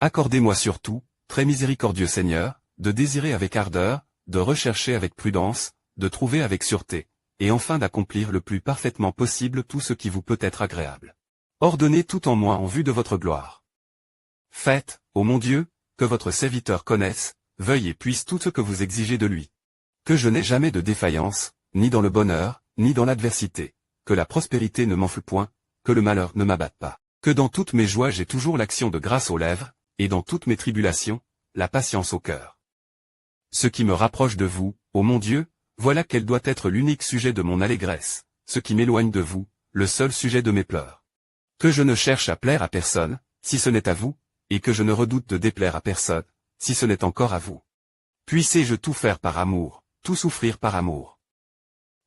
Accordez-moi surtout, très miséricordieux Seigneur, de désirer avec ardeur, de rechercher avec prudence, de trouver avec sûreté, et enfin d'accomplir le plus parfaitement possible tout ce qui vous peut être agréable. Ordonnez tout en moi en vue de votre gloire. Faites, ô mon Dieu, que votre serviteur connaisse, veuille et puisse tout ce que vous exigez de lui. Que je n'ai jamais de défaillance, ni dans le bonheur, ni dans l'adversité, que la prospérité ne m'enfle point, que le malheur ne m'abatte pas, que dans toutes mes joies j'ai toujours l'action de grâce aux lèvres, et dans toutes mes tribulations, la patience au cœur. Ce qui me rapproche de vous, ô mon Dieu, voilà quel doit être l'unique sujet de mon allégresse, ce qui m'éloigne de vous, le seul sujet de mes pleurs. Que je ne cherche à plaire à personne, si ce n'est à vous, et que je ne redoute de déplaire à personne, si ce n'est encore à vous. Puissé-je tout faire par amour, tout souffrir par amour.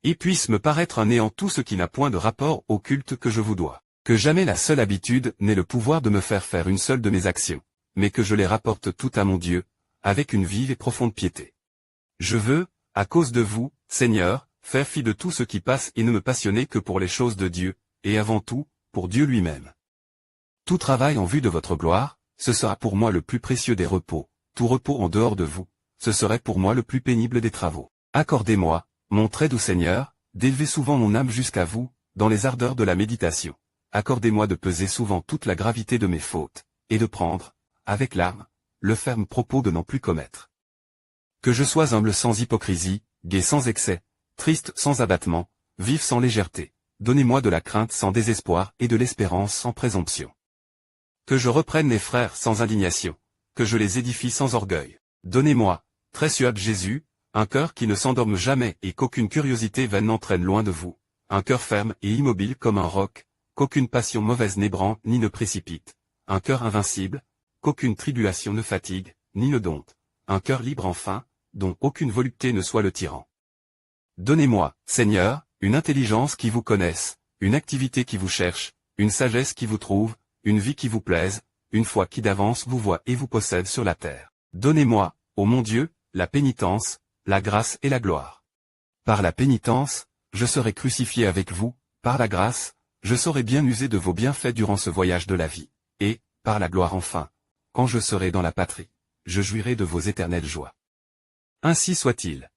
Et puisse me paraître un néant tout ce qui n'a point de rapport au culte que je vous dois. Que jamais la seule habitude n'ait le pouvoir de me faire faire une seule de mes actions, mais que je les rapporte toutes à mon Dieu, avec une vive et profonde piété. Je veux, à cause de vous, Seigneur, faire fi de tout ce qui passe et ne me passionner que pour les choses de Dieu, et avant tout, pour Dieu lui-même. Tout travail en vue de votre gloire, ce sera pour moi le plus précieux des repos, tout repos en dehors de vous, ce serait pour moi le plus pénible des travaux. Accordez-moi, mon très doux Seigneur, d'élever souvent mon âme jusqu'à vous, dans les ardeurs de la méditation. Accordez-moi de peser souvent toute la gravité de mes fautes, et de prendre, avec larmes, le ferme propos de n'en plus commettre. Que je sois humble sans hypocrisie, gai sans excès, triste sans abattement, vif sans légèreté. Donnez-moi de la crainte sans désespoir et de l'espérance sans présomption. Que je reprenne les frères sans indignation, que je les édifie sans orgueil. Donnez-moi, très suave Jésus, un cœur qui ne s'endorme jamais et qu'aucune curiosité vaine n'entraîne loin de vous, un cœur ferme et immobile comme un roc, qu'aucune passion mauvaise n'ébranle ni ne précipite, un cœur invincible, qu'aucune tribulation ne fatigue, ni ne dompte, un cœur libre enfin, dont aucune volupté ne soit le tyran. Donnez-moi, Seigneur, une intelligence qui vous connaisse, une activité qui vous cherche, une sagesse qui vous trouve, une vie qui vous plaise, une foi qui d'avance vous voit et vous possède sur la terre. Donnez-moi, ô mon Dieu, la pénitence, la grâce et la gloire. Par la pénitence, je serai crucifié avec vous, par la grâce, je saurai bien user de vos bienfaits durant ce voyage de la vie, et, par la gloire enfin, quand je serai dans la patrie, je jouirai de vos éternelles joies. Ainsi soit-il.